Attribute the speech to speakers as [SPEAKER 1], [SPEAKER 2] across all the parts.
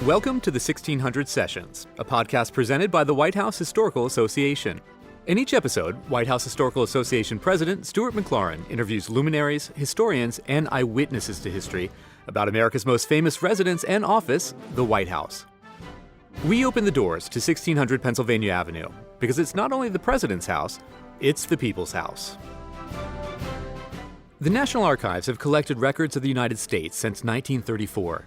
[SPEAKER 1] Welcome to the 1600 Sessions, a podcast presented by the White House Historical Association. In each episode, White House Historical Association President Stuart McLaurin interviews luminaries, historians, and eyewitnesses to history about America's most famous residence and office, the White House. We open the doors to 1600 Pennsylvania Avenue because it's not only the President's house, it's the people's house. The National Archives have collected records of the United States since 1934.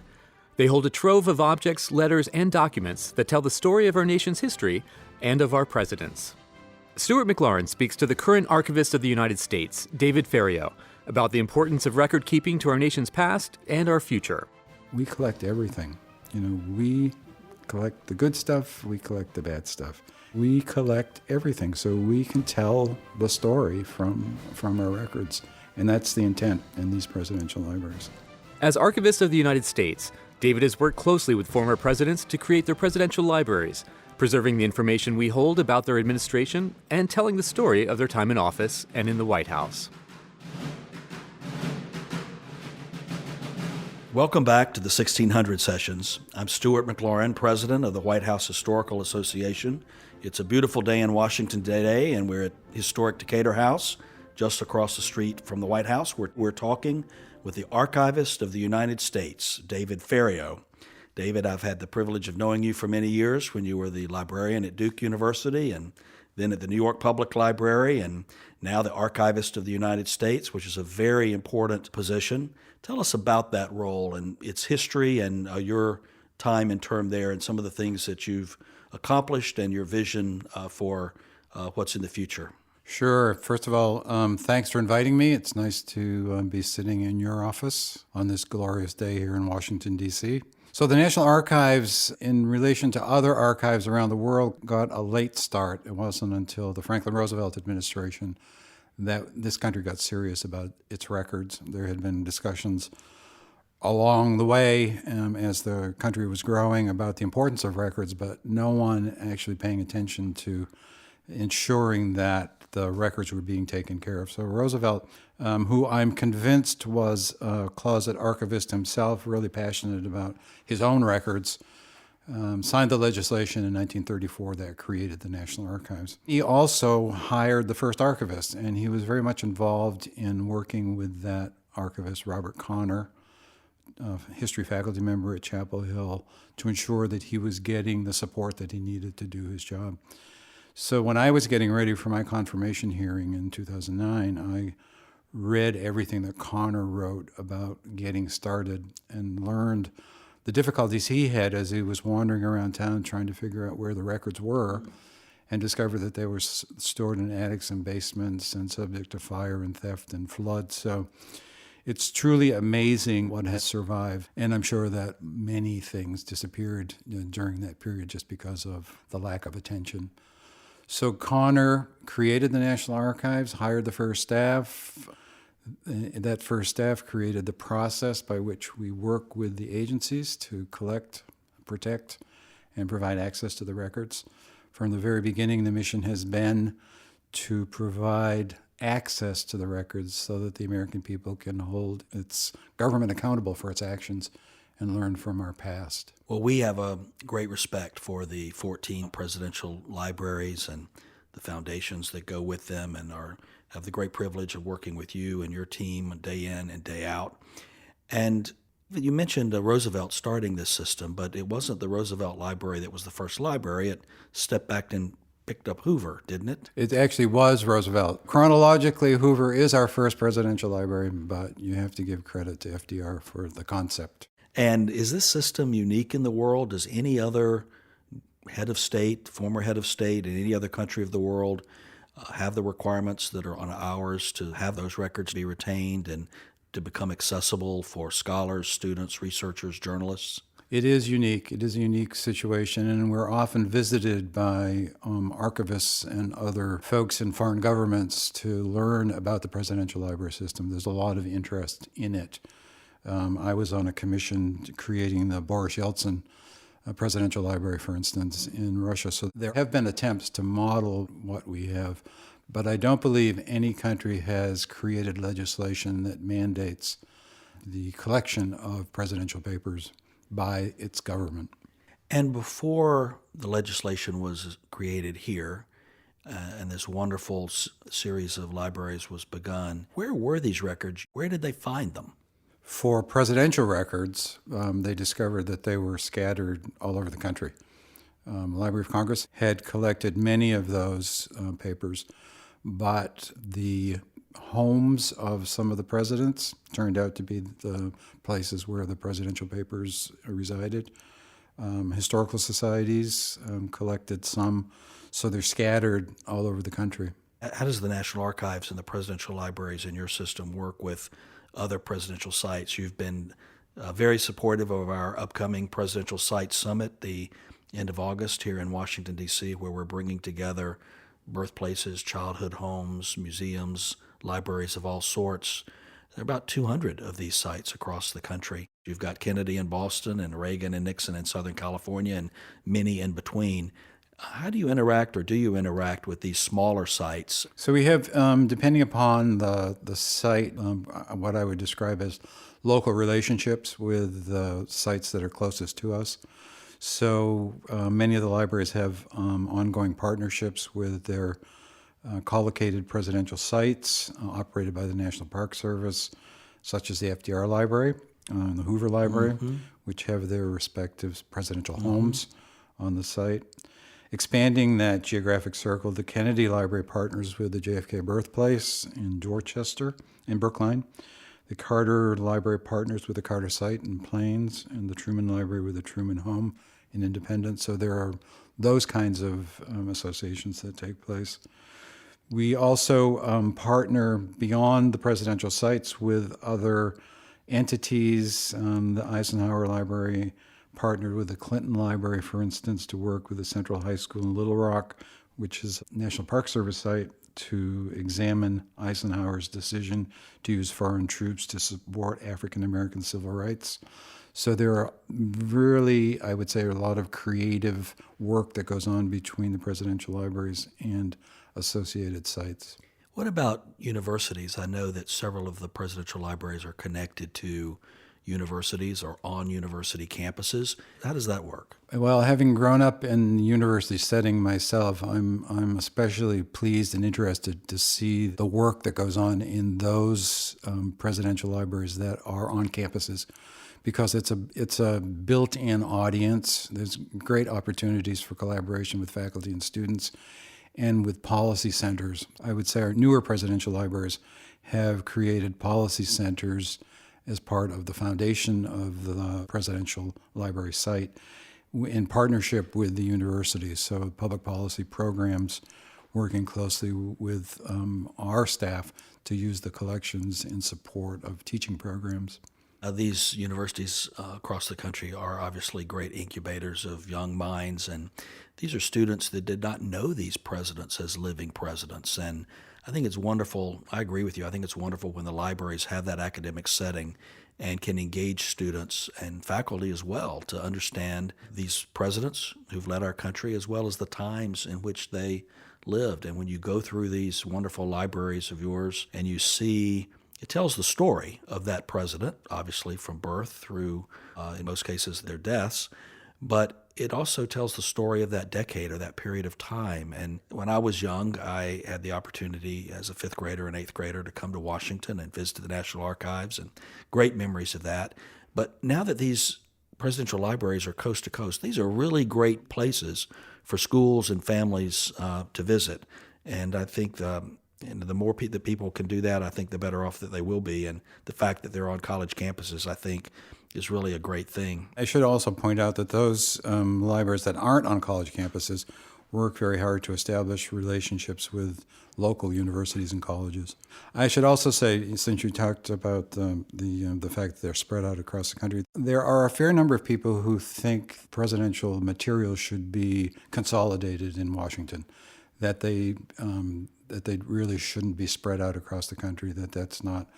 [SPEAKER 1] They hold a trove of objects, letters, and documents that tell the story of our nation's history and of our presidents. Stuart McLaurin speaks to the current Archivist of the United States, David Ferriero, about the importance of record keeping to our nation's past and our future.
[SPEAKER 2] We collect everything. We collect the good stuff, we collect the bad stuff. We collect everything so we can tell the story from our records. And that's the intent in these presidential libraries.
[SPEAKER 1] As Archivist of the United States, David has worked closely with former presidents to create their presidential libraries, preserving the information we hold about their administration and telling the story of their time in office and in the White House.
[SPEAKER 3] Welcome back to the 1600 Sessions. I'm Stuart McLaurin, president of the White House Historical Association. It's a beautiful day in Washington today, and we're at historic Decatur House, just across the street from the White House. We're talking with the Archivist of the United States, David Ferriero. David, I've had the privilege of knowing you for many years when you were the librarian at Duke University and then at the New York Public Library, and now the Archivist of the United States, which is a very important position. Tell us about that role and its history and your time and term there and some of the things that you've accomplished and your vision for what's in the future.
[SPEAKER 2] Sure. First of all, thanks for inviting me. It's nice to be sitting in your office on this glorious day here in Washington, D.C. So the National Archives, in relation to other archives around the world, got a late start. It wasn't until the Franklin Roosevelt administration that this country got serious about its records. There had been discussions along the way as the country was growing about the importance of records, but no one actually paying attention to ensuring that the records were being taken care of. So Roosevelt, who I'm convinced was a closet archivist himself, really passionate about his own records, signed the legislation in 1934 that created the National Archives. He also hired the first archivist, and he was very much involved in working with that archivist, Robert Conner, a history faculty member at Chapel Hill, to ensure that he was getting the support that he needed to do his job. So when I was getting ready for my confirmation hearing in 2009, I read everything that Conner wrote about getting started and learned the difficulties he had as he was wandering around town trying to figure out where the records were, and discovered that they were stored in attics and basements and subject to fire and theft and flood. So it's truly amazing what has survived, and I'm sure that many things disappeared during that period just because of the lack of attention. So Conner created the National Archives, hired the first staff. That first staff created the process by which we work with the agencies to collect, protect, and provide access to the records. From the very beginning, the mission has been to provide access to the records so that the American people can hold its government accountable for its actions and learn from our past.
[SPEAKER 3] Well, we have a great respect for the 14 presidential libraries and the foundations that go with them, and have the great privilege of working with you and your team day in and day out. And you mentioned Roosevelt starting this system, but it wasn't the Roosevelt Library that was the first library. It stepped back and picked up Hoover, didn't it?
[SPEAKER 2] It actually was Roosevelt. Chronologically, Hoover is our first presidential library, but you have to give credit to FDR for the concept.
[SPEAKER 3] And is this system unique in the world? Does any other head of state, former head of state in any other country of the world have the requirements that are on ours to have those records be retained and to become accessible for scholars, students, researchers, journalists?
[SPEAKER 2] It is unique. It is a unique situation, and we're often visited by archivists and other folks in foreign governments to learn about the presidential library system. There's a lot of interest in it. I was on a commission creating the Boris Yeltsin presidential library, for instance, in Russia. So there have been attempts to model what we have, but I don't believe any country has created legislation that mandates the collection of presidential papers by its government.
[SPEAKER 3] And before the legislation was created here, and this wonderful series of libraries was begun, where were these records? Where did they find them?
[SPEAKER 2] For presidential records, they discovered that they were scattered all over the country. The Library of Congress had collected many of those papers, but the homes of some of the presidents turned out to be the places where the presidential papers resided. Historical societies collected some, so they're scattered all over the country.
[SPEAKER 3] How does the National Archives and the presidential libraries in your system work with other presidential sites? You've been very supportive of our upcoming Presidential Site Summit, the end of August here in Washington, D.C., where we're bringing together birthplaces, childhood homes, museums, libraries of all sorts. There are about 200 of these sites across the country. You've got Kennedy in Boston and Reagan and Nixon in Southern California and many in between. How do you interact, or do you interact with these smaller sites?
[SPEAKER 2] So we have, depending upon the site, what I would describe as local relationships with the sites that are closest to us. So many of the libraries have ongoing partnerships with their collocated presidential sites operated by the National Park Service, such as the FDR Library, the Hoover Library, which have their respective presidential homes on the site. Expanding that geographic circle, the Kennedy Library partners with the JFK Birthplace in Dorchester and Brookline. The Carter Library partners with the Carter Site in Plains, and the Truman Library with the Truman Home in Independence. So there are those kinds of associations that take place. We also partner beyond the presidential sites with other entities. The Eisenhower Library partnered with the Clinton Library, for instance, to work with the Central High School in Little Rock, which is a National Park Service site, to examine Eisenhower's decision to use foreign troops to support African American civil rights. So there are really, I would say, a lot of creative work that goes on between the presidential libraries and associated sites.
[SPEAKER 3] What about universities? I know that several of the presidential libraries are connected to universities or on university campuses. How does that work?
[SPEAKER 2] Well, having grown up in the university setting myself, I'm especially pleased and interested to see the work that goes on in those presidential libraries that are on campuses, because it's a built-in audience. There's great opportunities for collaboration with faculty and students and with policy centers. I would say our newer presidential libraries have created policy centers as part of the foundation of the presidential library site in partnership with the universities. So public policy programs working closely with our staff to use the collections in support of teaching programs.
[SPEAKER 3] These universities across the country are obviously great incubators of young minds, and these are students that did not know these presidents as living presidents. And I think it's wonderful. I agree with you. I think it's wonderful when the libraries have that academic setting and can engage students and faculty as well to understand these presidents who've led our country, as well as the times in which they lived. And when you go through these wonderful libraries of yours and you see, it tells the story of that president, obviously from birth through, in most cases, their deaths, but it also tells the story of that decade or that period of time. And when I was young, I had the opportunity as a fifth grader and eighth grader to come to Washington and visit the National Archives, and great memories of that. But now that these presidential libraries are coast to coast, these are really great places for schools and families to visit. And I think and the more that people can do that, I think the better off that they will be. And the fact that they're on college campuses, I think, is really a great thing.
[SPEAKER 2] I should also point out that those libraries that aren't on college campuses work very hard to establish relationships with local universities and colleges. I should also say, since you talked about the fact that they're spread out across the country, there are a fair number of people who think presidential materials should be consolidated in Washington, that they really shouldn't be spread out across the country, that's not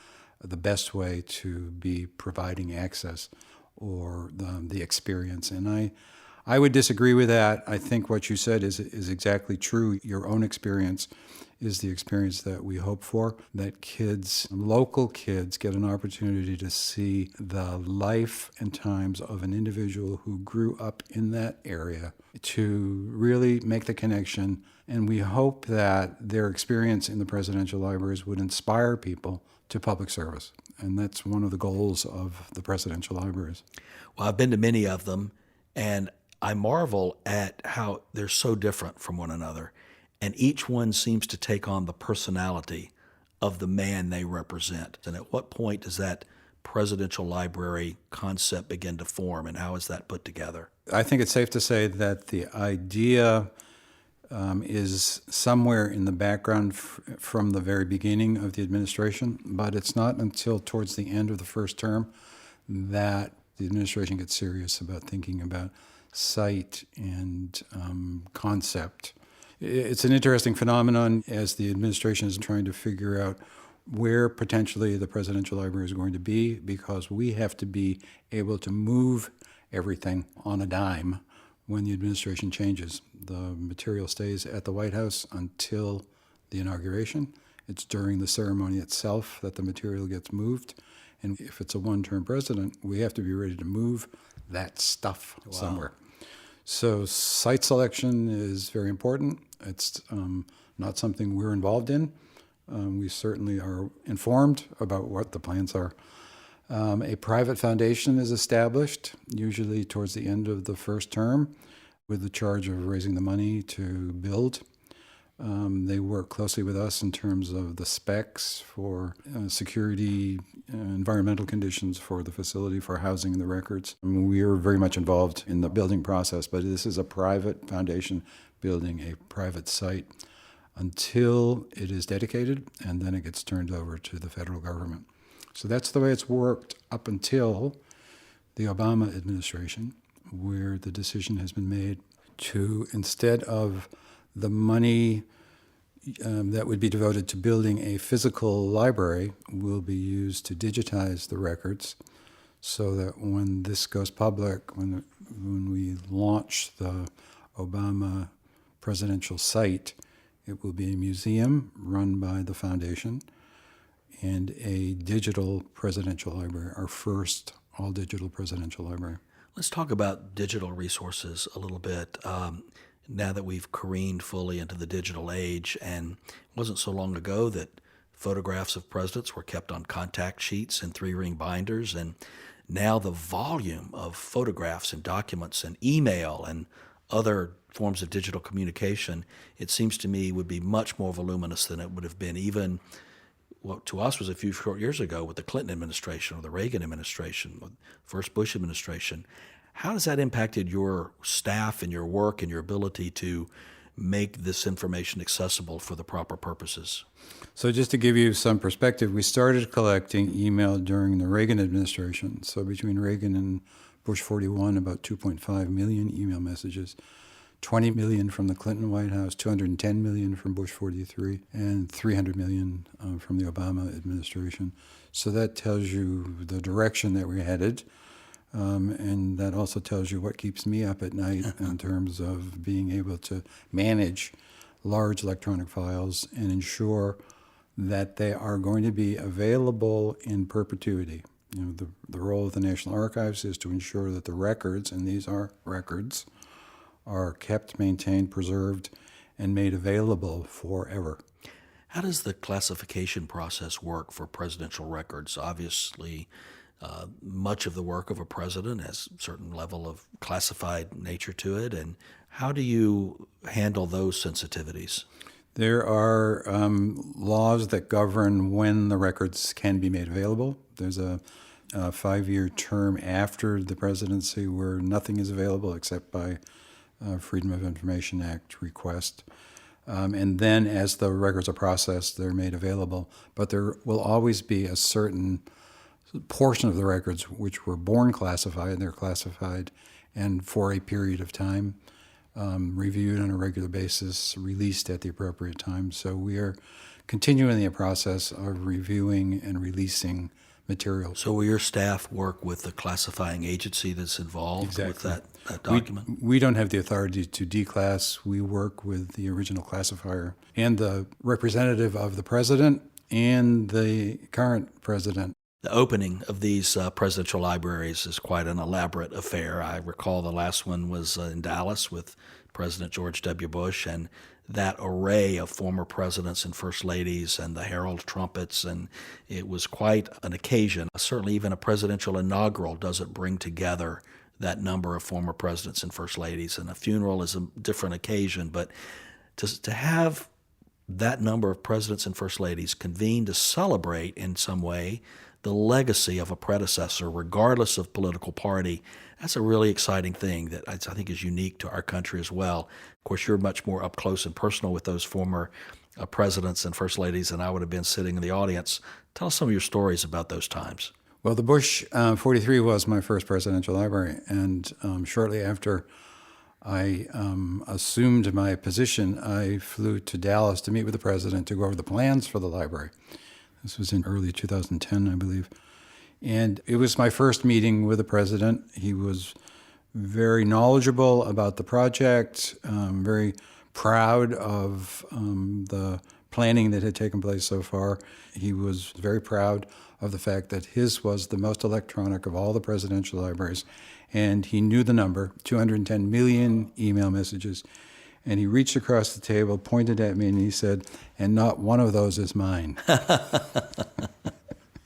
[SPEAKER 2] the best way to be providing access or the experience. And I would disagree with that. I think what you said is exactly true. Your own experience is the experience that we hope for, that kids, local kids, get an opportunity to see the life and times of an individual who grew up in that area, to really make the connection. And we hope that their experience in the presidential libraries would inspire people to public service. And that's one of the goals of the presidential libraries.
[SPEAKER 3] Well, I've been to many of them, and I marvel at how they're so different from one another. And each one seems to take on the personality of the man they represent. And at what point does that presidential library concept begin to form, and how is that put together?
[SPEAKER 2] I think it's safe to say that the idea is somewhere in the background from the very beginning of the administration, but it's not until towards the end of the first term that the administration gets serious about thinking about site and concept. It's an interesting phenomenon as the administration is trying to figure out where potentially the presidential library is going to be, because we have to be able to move everything on a dime when the administration changes. The material stays at the White House until the inauguration. It's during the ceremony itself that the material gets moved. And if it's a one-term president, we have to be ready to move that stuff somewhere. So site selection is very important. It's not something we're involved in. We certainly are informed about what the plans are. A private foundation is established, usually towards the end of the first term, with the charge of raising the money to build. They work closely with us in terms of the specs for security, environmental conditions for the facility, for housing the records. I mean, we are very much involved in the building process, but this is a private foundation building a private site until it is dedicated, and then it gets turned over to the federal government. So that's the way it's worked up until the Obama administration, where the decision has been made to, instead of the money that would be devoted to building a physical library, will be used to digitize the records, so that when this goes public, when we launch the Obama presidential site, it will be a museum run by the foundation and a digital presidential library, our first all-digital presidential library.
[SPEAKER 3] Let's talk about digital resources a little bit. Now that we've careened fully into the digital age, and it wasn't so long ago that photographs of presidents were kept on contact sheets and 3-ring binders, and now the volume of photographs and documents and email and other forms of digital communication, it seems to me, would be much more voluminous than it would have been even what to us was a few short years ago with the Clinton administration or the Reagan administration, or the first Bush administration. How has that impacted your staff and your work and your ability to make this information accessible for the proper purposes?
[SPEAKER 2] So just to give you some perspective, we started collecting email during the Reagan administration. So between Reagan and Bush 41, about 2.5 million email messages, 20 million from the Clinton White House, 210 million from Bush 43, and 300 million from the Obama administration. So that tells you the direction that we're headed. And that also tells you what keeps me up at night in terms of being able to manage large electronic files and ensure that they are going to be available in perpetuity. You know, the role of the National Archives is to ensure that the records, and these are records, are kept, maintained, preserved, and made available forever.
[SPEAKER 3] How does the classification process work for presidential records? Obviously, much of the work of a president has a certain level of classified nature to it, and how do you handle those sensitivities?
[SPEAKER 2] There are laws that govern when the records can be made available. There's a 5-year term after the presidency where nothing is available except by Freedom of Information Act request. And then as the records are processed, they're made available. But there will always be a certain portion of the records which were born classified. They're classified and for a period of time, reviewed on a regular basis, released at the appropriate time. So we are continuing the process of reviewing and releasing material.
[SPEAKER 3] So will your staff work with the classifying agency that's involved with that document?
[SPEAKER 2] We don't have the authority to declass. We work with the original classifier and the representative of the president and the current president.
[SPEAKER 3] The opening of these presidential libraries is quite an elaborate affair. I recall the last one was in Dallas with President George W. Bush, and that array of former presidents and first ladies and the herald trumpets, and it was quite an occasion. Certainly even a presidential inaugural doesn't bring together that number of former presidents and first ladies, and a funeral is a different occasion, but to have that number of presidents and first ladies convene to celebrate in some way the legacy of a predecessor, regardless of political party, that's a really exciting thing that I think is unique to our country as well. Of course, you're much more up close and personal with those former presidents and first ladies than I would have been sitting in the audience. Tell us some of your stories about those times.
[SPEAKER 2] Well, the Bush 43 was my first presidential library, and shortly after I assumed my position, I flew to Dallas to meet with the president to go over the plans for the library. This was in early 2010, I believe. And it was my first meeting with the president. He was very knowledgeable about the project, very proud of the planning that had taken place so far. He was very proud of the fact that his was the most electronic of all the presidential libraries. And he knew the number, 210 million email messages. And he reached across the table, pointed at me, and he said, "And not one of those is mine."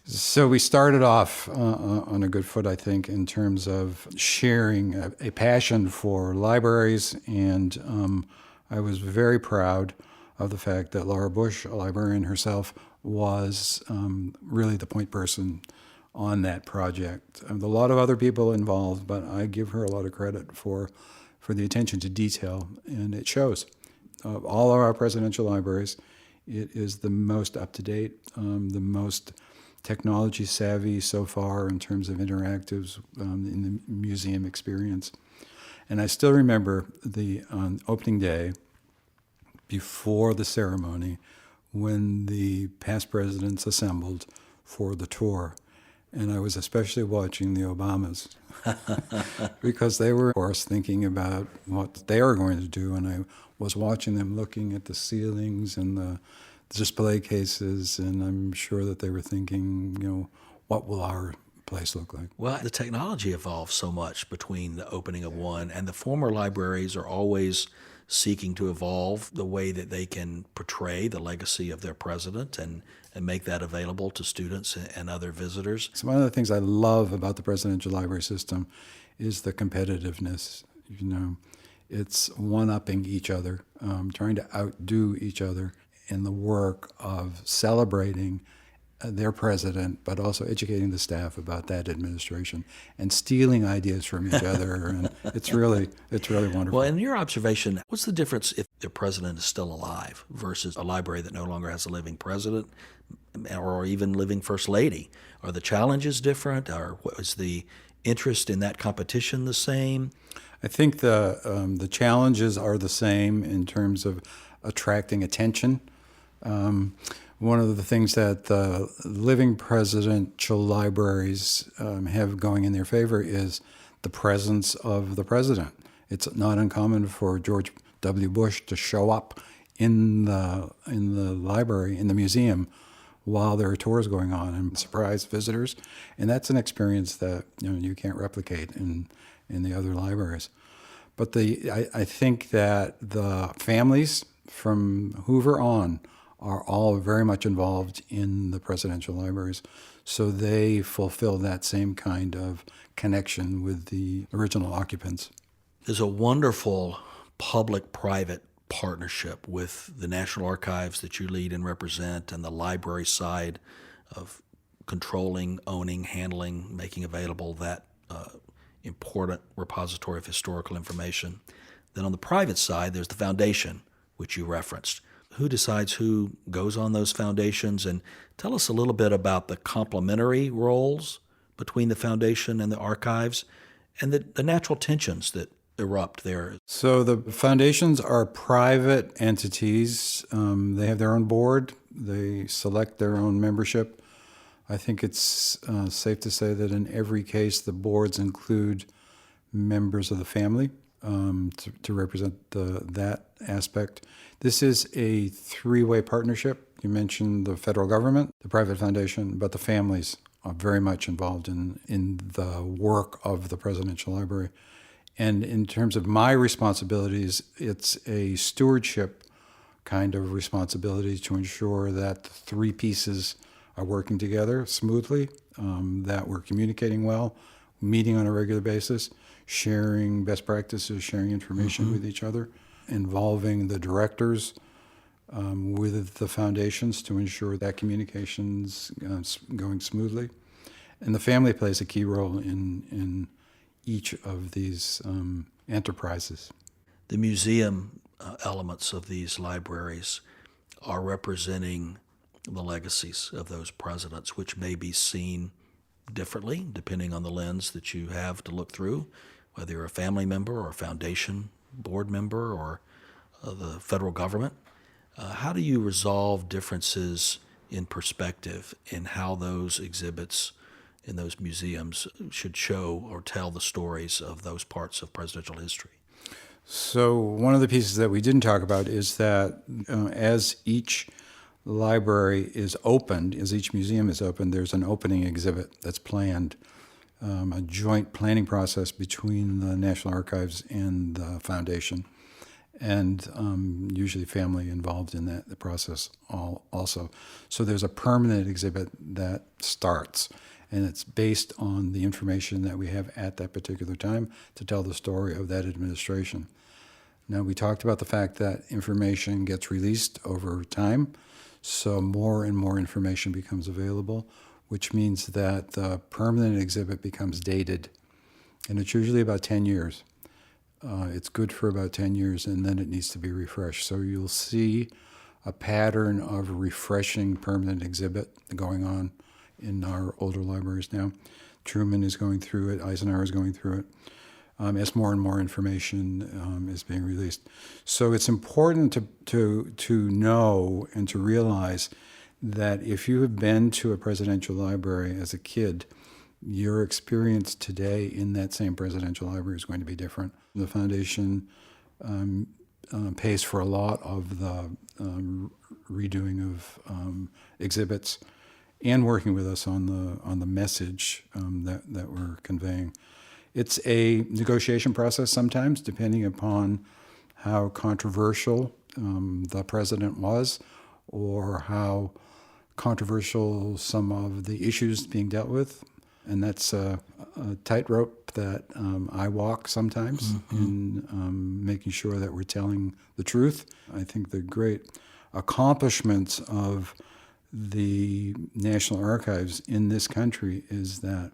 [SPEAKER 2] So we started off on a good foot, I think, in terms of sharing a passion for libraries. And I was very proud of the fact that Laura Bush, a librarian herself, was really the point person on that project. A lot of other people involved, but I give her a lot of credit for the attention to detail, and it shows. Of all of our presidential libraries, it is the most up-to-date, the most technology savvy so far in terms of interactives in the museum experience. And I still remember the opening day before the ceremony when the past presidents assembled for the tour. And I was especially watching the Obamas because they were, of course, thinking about what they are going to do. And I was watching them looking at the ceilings and the display cases, and I'm sure that they were thinking, what will our place look like?
[SPEAKER 3] Well, the technology evolves so much between the opening of one, and the former libraries are always seeking to evolve the way that they can portray the legacy of their president and make that available to students and other visitors.
[SPEAKER 2] So one of the things I love about the presidential library system is the competitiveness. It's one-upping each other, trying to outdo each other in the work of celebrating their president, but also educating the staff about that administration and stealing ideas from each other. And it's really wonderful.
[SPEAKER 3] Well, in your observation, what's the difference if the president is still alive versus a library that no longer has a living president or even living first lady? Are the challenges different? Or is the interest in that competition the same?
[SPEAKER 2] I think the challenges are the same in terms of attracting attention. One of the things that the living presidential libraries have going in their favor is the presence of the president. It's not uncommon for George W. Bush to show up in the library, in the museum, while there are tours going on and surprise visitors. And that's an experience that you can't replicate in the other libraries. But I think that the families from Hoover on are all very much involved in the presidential libraries. So they fulfill that same kind of connection with the original occupants.
[SPEAKER 3] There's a wonderful public-private partnership with the National Archives that you lead and represent, and the library side of controlling, owning, handling, making available that important repository of historical information. Then on the private side, there's the foundation, which you referenced. Who decides who goes on those foundations? And tell us a little bit about the complementary roles between the foundation and the archives and the natural tensions that erupt there.
[SPEAKER 2] So the foundations are private entities. They have their own board. They select their own membership. I think it's safe to say that in every case, the boards include members of the family to represent that aspect. This is a three-way partnership. You mentioned the federal government, the private foundation, but the families are very much involved in the work of the Presidential Library. And in terms of my responsibilities, it's a stewardship kind of responsibility to ensure that the three pieces are working together smoothly, that we're communicating well, meeting on a regular basis, sharing best practices, sharing information with each other, involving the directors with the foundations to ensure that communication's going smoothly. And the family plays a key role in each of these enterprises.
[SPEAKER 3] The museum elements of these libraries are representing the legacies of those presidents, which may be seen differently depending on the lens that you have to look through, whether you're a family member or a foundation board member or the federal government. How do you resolve differences in perspective in how those exhibits in those museums should show or tell the stories of those parts of presidential history?
[SPEAKER 2] So one of the pieces that we didn't talk about is that as each library is opened, as each museum is opened, there's an opening exhibit that's planned, a joint planning process between the National Archives and the foundation, and usually family involved in the process also. So there's a permanent exhibit that starts, and it's based on the information that we have at that particular time to tell the story of that administration. Now, we talked about the fact that information gets released over time, so more and more information becomes available, which means that the permanent exhibit becomes dated, and it's usually about 10 years. It's good for about 10 years, and then it needs to be refreshed. So you'll see a pattern of refreshing permanent exhibit going on in our older libraries now. Truman is going through it. Eisenhower is going through it. As more and more information is being released. So it's important to know and to realize that if you have been to a presidential library as a kid, your experience today in that same presidential library is going to be different. The foundation pays for a lot of the redoing of exhibits and working with us on the message that we're conveying. It's a negotiation process sometimes, depending upon how controversial the president was or how controversial some of the issues being dealt with. And that's a tightrope that I walk sometimes in making sure that we're telling the truth. I think the great accomplishments of the National Archives in this country is that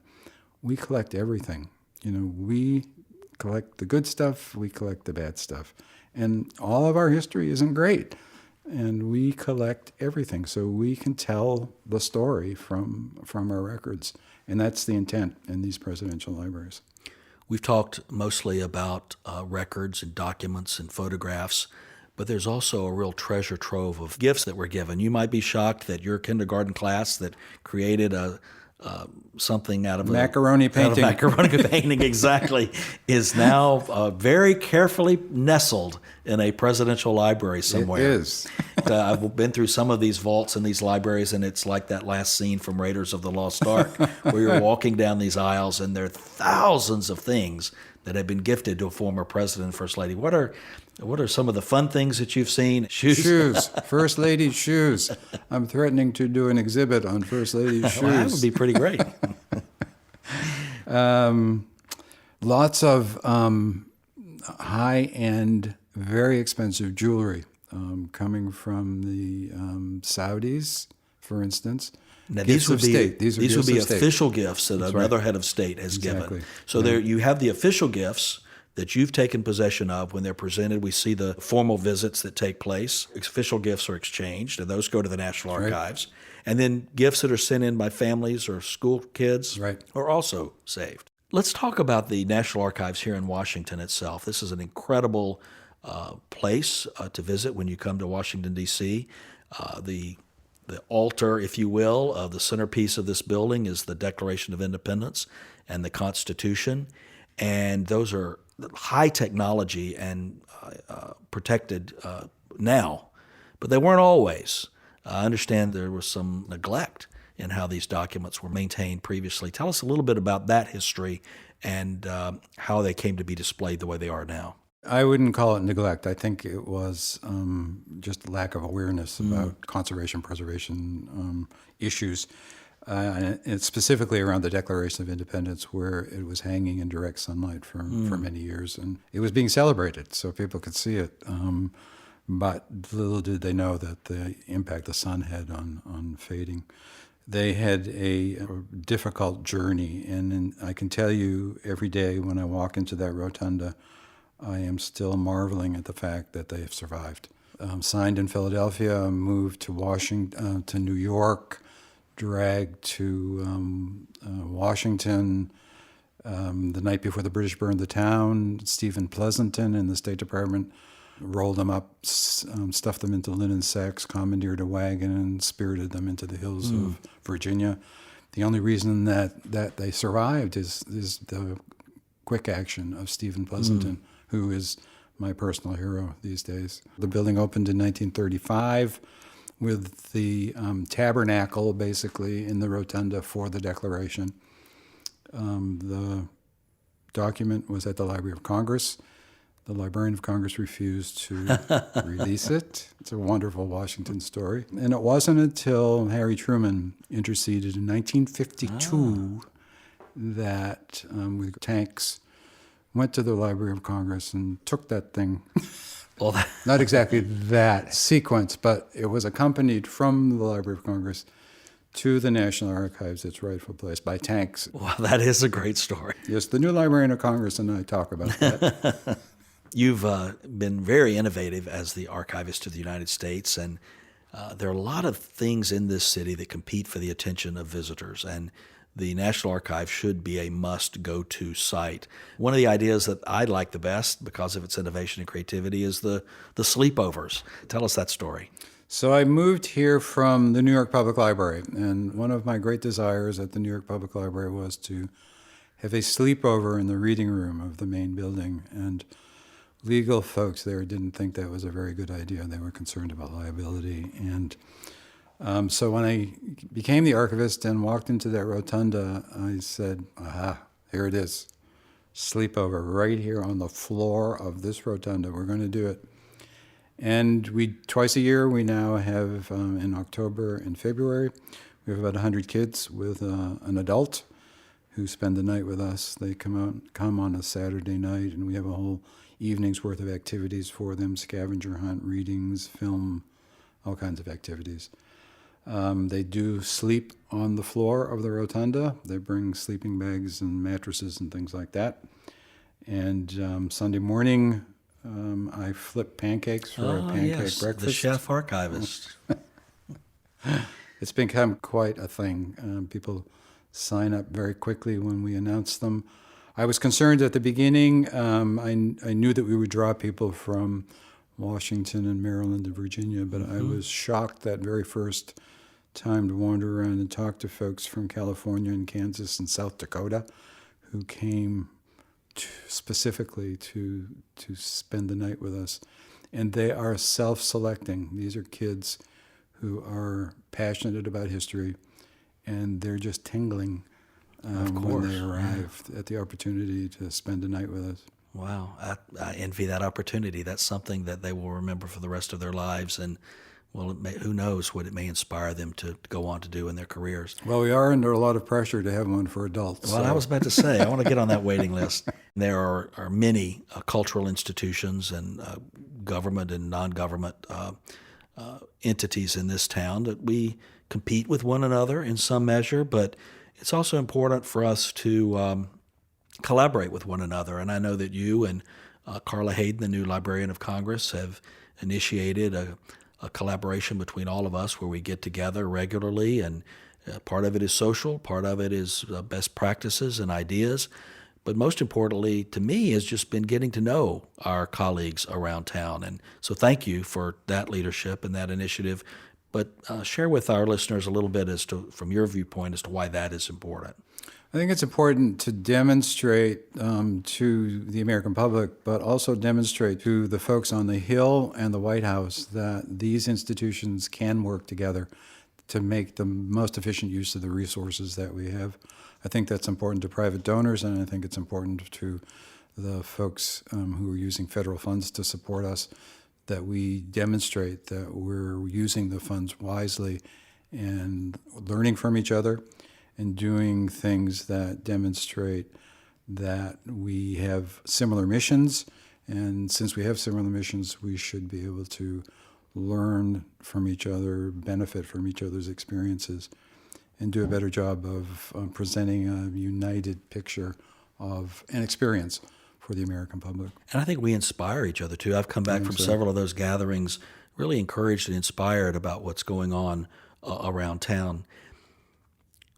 [SPEAKER 2] we collect everything. You know, we collect the good stuff, we collect the bad stuff. And all of our history isn't great. And we collect everything, so we can tell the story from our records. And that's the intent in these presidential libraries.
[SPEAKER 3] We've talked mostly about records and documents and photographs, but there's also a real treasure trove of gifts that were given. You might be shocked that your kindergarten class that created something out of
[SPEAKER 2] macaroni painting.
[SPEAKER 3] Macaroni painting, exactly, is now very carefully nestled in a presidential library somewhere.
[SPEAKER 2] It is.
[SPEAKER 3] I've been through some of these vaults in these libraries, and it's like that last scene from Raiders of the Lost Ark, where you're walking down these aisles, and there are thousands of things that have been gifted to a former president and first lady. What are some of the fun things that you've seen?
[SPEAKER 2] Shoes. First lady's shoes. I'm threatening to do an exhibit on First lady's shoes.
[SPEAKER 3] Well, that would be pretty great.
[SPEAKER 2] Lots of high-end, very expensive jewelry coming from the Saudis, for instance.
[SPEAKER 3] Now,
[SPEAKER 2] Gifts of state. These
[SPEAKER 3] would be
[SPEAKER 2] of state.
[SPEAKER 3] official gifts that another
[SPEAKER 2] right.
[SPEAKER 3] head of state has
[SPEAKER 2] Exactly.
[SPEAKER 3] given. So there you have the official gifts that you've taken possession of when they're presented. We see the formal visits that take place. Official gifts are exchanged, and those go to the National Archives. Right. And then gifts that are sent in by families or school kids are also saved. Let's talk about the National Archives here in Washington itself. This is an incredible place to visit when you come to Washington, D.C. The the altar, if you will, of the centerpiece of this building is the Declaration of Independence and the Constitution. And those are high technology and protected now, but they weren't always. I understand there was some neglect in how these documents were maintained previously. Tell us a little bit about that history and how they came to be displayed the way they are now.
[SPEAKER 2] I wouldn't call it neglect. I think it was just lack of awareness about conservation, preservation issues, and specifically around the Declaration of Independence, where it was hanging in direct sunlight for many years, and it was being celebrated so people could see it. But little did they know that the impact the sun had on fading. They had a difficult journey, and I can tell you every day when I walk into that rotunda, I am still marveling at the fact that they have survived. Signed in Philadelphia, moved to Washington, to New York, dragged to Washington. The night before the British burned the town, Stephen Pleasanton in the State Department rolled them up, stuffed them into linen sacks, commandeered a wagon, and spirited them into the hills of Virginia. The only reason that they survived is the quick action of Stephen Pleasanton, who is my personal hero these days. The building opened in 1935 with the tabernacle basically in the rotunda for the Declaration. The document was at the Library of Congress. The Librarian of Congress refused to release it. It's a wonderful Washington story. And it wasn't until Harry Truman interceded in 1952 that with tanks went to the Library of Congress and took that thing.
[SPEAKER 3] Well,
[SPEAKER 2] Not exactly that sequence, but it was accompanied from the Library of Congress to the National Archives, its rightful place, by tanks.
[SPEAKER 3] well, that is a great story.
[SPEAKER 2] Yes, the new Librarian of Congress and I talk about that.
[SPEAKER 3] You've been very innovative as the archivist of the United States, and there are a lot of things in this city that compete for the attention of visitors, and the National Archives should be a must-go-to site. One of the ideas that I like the best, because of its innovation and creativity, is the sleepovers. Tell us that story.
[SPEAKER 2] So I moved here from the New York Public Library, and one of my great desires at the New York Public Library was to have a sleepover in the reading room of the main building, and legal folks there didn't think that was a very good idea. They were concerned about liability. And so when I became the archivist and walked into that rotunda, I said, aha, here it is. Sleepover right here on the floor of this rotunda. We're going to do it. And twice a year, we now have, in October and February, we have about 100 kids with an adult who spend the night with us. They come on a Saturday night, and we have a whole evening's worth of activities for them, scavenger hunt, readings, film, all kinds of activities. They do sleep on the floor of the rotunda. They bring sleeping bags and mattresses and things like that. And Sunday morning, I flip pancakes for a pancake breakfast.
[SPEAKER 3] The chef archivist.
[SPEAKER 2] It's become quite a thing. People sign up very quickly when we announce them. I was concerned at the beginning. I knew that we would draw people from Washington and Maryland and Virginia, but I was shocked that very first time to wander around and talk to folks from California and Kansas and South Dakota who came specifically to spend the night with us. And they are self-selecting. These are kids who are passionate about history, and they're just tingling when they arrive at the opportunity to spend a night with us.
[SPEAKER 3] Wow, I envy that opportunity. That's something that they will remember for the rest of their lives, and well, who knows what it may inspire them to go on to do in their careers.
[SPEAKER 2] Well, we are under a lot of pressure to have one for adults.
[SPEAKER 3] Well, I was about to say, I want to get on that waiting list. There are many cultural institutions and government and non-government entities in this town that we compete with one another in some measure, but it's also important for us to collaborate with one another. And I know that you and Carla Hayden, the new Librarian of Congress, have initiated a collaboration between all of us where we get together regularly, and part of it is social, part of it is best practices and ideas. But most importantly, to me, has just been getting to know our colleagues around town. And so thank you for that leadership and that initiative. But share with our listeners a little bit from your viewpoint as to why that is important.
[SPEAKER 2] I think it's important to demonstrate to the American public, but also demonstrate to the folks on the Hill and the White House that these institutions can work together to make the most efficient use of the resources that we have. I think that's important to private donors, and I think it's important to the folks who are using federal funds to support us, that we demonstrate that we're using the funds wisely and learning from each other and doing things that demonstrate that we have similar missions. And since we have similar missions, we should be able to learn from each other, benefit from each other's experiences, and do a better job of presenting a united picture of an experience for the American public.
[SPEAKER 3] And I think we inspire each other, too. I've come back from several of those gatherings really encouraged and inspired about what's going on around town.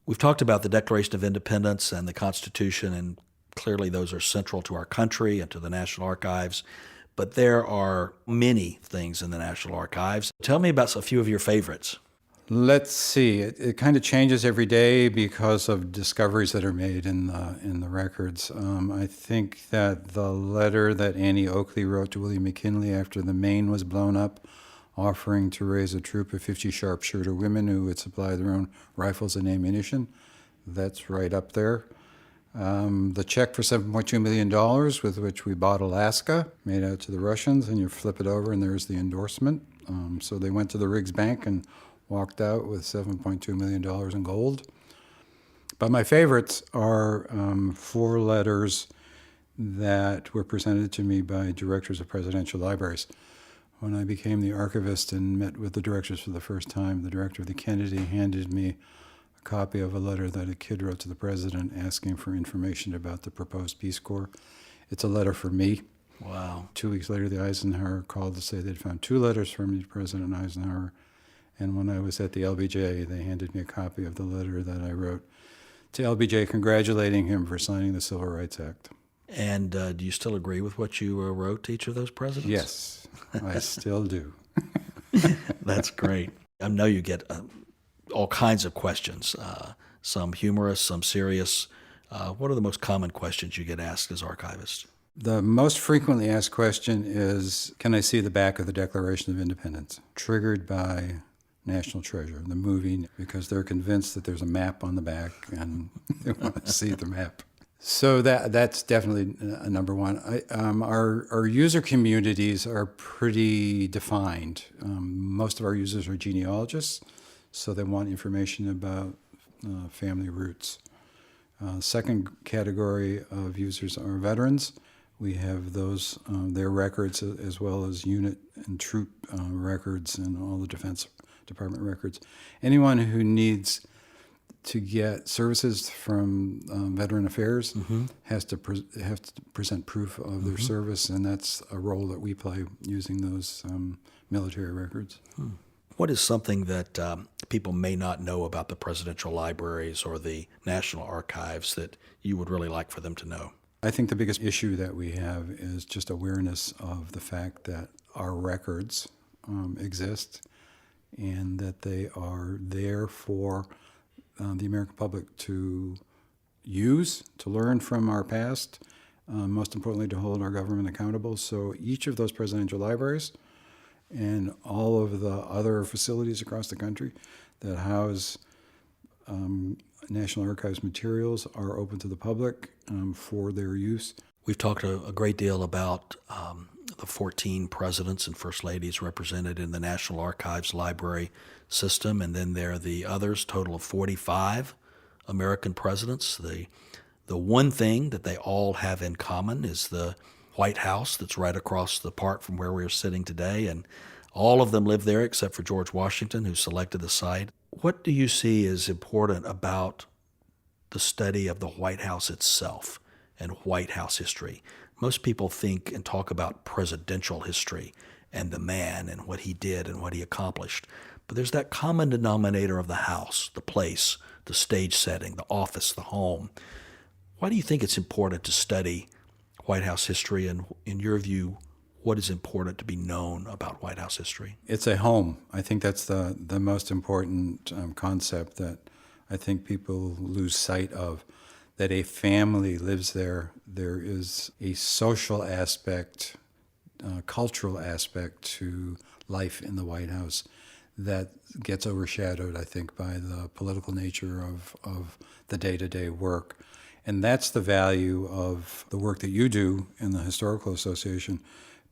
[SPEAKER 3] We've talked about the Declaration of Independence and the Constitution, and clearly those are central to our country and to the National Archives. But there are many things in the National Archives. Tell me about a few of your favorites.
[SPEAKER 2] Let's see. It kind of changes every day because of discoveries that are made in the records. I think that the letter that Annie Oakley wrote to William McKinley after the Maine was blown up, offering to raise a troop of 50 sharpshooter women who would supply their own rifles and ammunition, that's right up there. The check for $7.2 million with which we bought Alaska, made out to the Russians, and you flip it over and there's the endorsement. So they went to the Riggs Bank and walked out with $7.2 million in gold. But my favorites are 4 letters that were presented to me by directors of presidential libraries. When I became the archivist and met with the directors for the first time, the director of the Kennedy handed me a copy of a letter that a kid wrote to the president asking for information about the proposed Peace Corps. It's a letter for me.
[SPEAKER 3] Wow.
[SPEAKER 2] 2 weeks later, the Eisenhower called to say they'd found 2 letters from me to President Eisenhower. And when I was at the LBJ, they handed me a copy of the letter that I wrote to LBJ congratulating him for signing the Civil Rights Act.
[SPEAKER 3] And do you still agree with what you wrote to each of those presidents?
[SPEAKER 2] Yes, I still do.
[SPEAKER 3] That's great. I know you get all kinds of questions, some humorous, some serious. What are the most common questions you get asked as archivists?
[SPEAKER 2] The most frequently asked question is, can I see the back of the Declaration of Independence? Triggered by National Treasure, the movie, because they're convinced that there's a map on the back and they want to see the map. So that's definitely number one. Our user communities are pretty defined. Most of our users are genealogists, so they want information about family roots. Second category of users are veterans. We have those, their records, as well as unit and troop records and all the Defense Department records. Anyone who needs to get services from Veteran Affairs has to present proof of their service, and that's a role that we play using those military records.
[SPEAKER 3] What is something that people may not know about the presidential libraries or the National Archives that you would really like for them to know?
[SPEAKER 2] I think the biggest issue that we have is just awareness of the fact that our records exist and that they are there for the American public to use, to learn from our past, most importantly, to hold our government accountable. So each of those presidential libraries and all of the other facilities across the country that house National Archives materials are open to the public for their use.
[SPEAKER 3] We've talked a great deal about the 14 presidents and first ladies represented in the National Archives library system, and then there are the others, total of 45 American presidents. The one thing that they all have in common is the White House that's right across the park from where we're sitting today, and all of them live there except for George Washington, who selected the site. What do you see as important about the study of the White House itself and White House history? Most people think and talk about presidential history and the man and what he did and what he accomplished. But there's that common denominator of the house, the place, the stage setting, the office, the home. Why do you think it's important to study White House history, and in your view, what is important to be known about White House history?
[SPEAKER 2] It's a home. I think that's the most important concept that I think people lose sight of, that a family lives there. There is a social aspect, cultural aspect to life in the White House that gets overshadowed, I think, by the political nature of the day-to-day work. And that's the value of the work that you do in the Historical Association,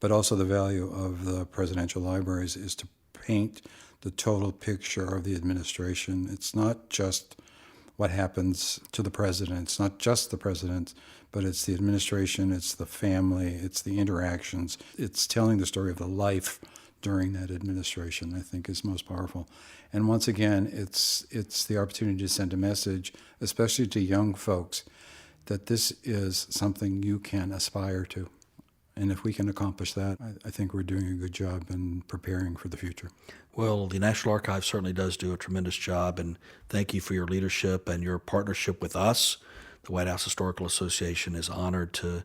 [SPEAKER 2] but also the value of the presidential libraries is to paint the total picture of the administration. It's not just what happens to the president. It's not just the president, but it's the administration, it's the family, it's the interactions. It's telling the story of the life during that administration, I think, is most powerful. And once again, it's the opportunity to send a message, especially to young folks, that this is something you can aspire to. And if we can accomplish that, I think we're doing a good job in preparing for the future.
[SPEAKER 3] Well, the National Archives certainly does do a tremendous job, and thank you for your leadership and your partnership with us. The White House Historical Association is honored to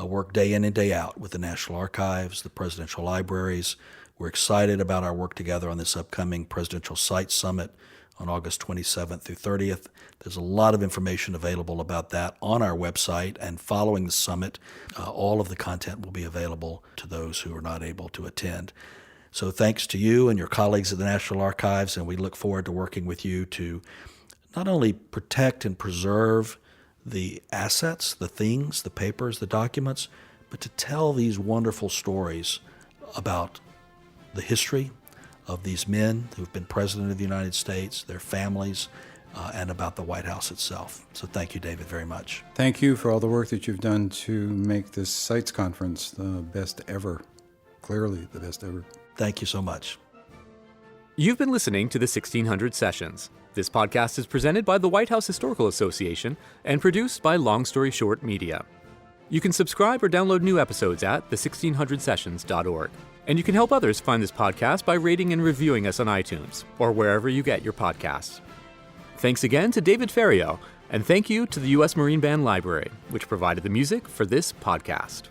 [SPEAKER 3] work day in and day out with the National Archives, the presidential libraries. We're excited about our work together on this upcoming Presidential Site Summit on August 27th through 30th. There's a lot of information available about that on our website, and following the summit, all of the content will be available to those who are not able to attend. So thanks to you and your colleagues at the National Archives, and we look forward to working with you to not only protect and preserve the assets, the things, the papers, the documents, but to tell these wonderful stories about the history of these men who've been President of the United States, their families, and about the White House itself. So thank you, David, very much.
[SPEAKER 2] Thank you for all the work that you've done to make this Sites Conference the best ever, clearly the best ever.
[SPEAKER 3] Thank you so much.
[SPEAKER 1] You've been listening to the 1600 Sessions. This podcast is presented by the White House Historical Association and produced by Long Story Short Media. You can subscribe or download new episodes at the1600sessions.org. And you can help others find this podcast by rating and reviewing us on iTunes or wherever you get your podcasts. Thanks again to David Ferriero, and thank you to the U.S. Marine Band Library, which provided the music for this podcast.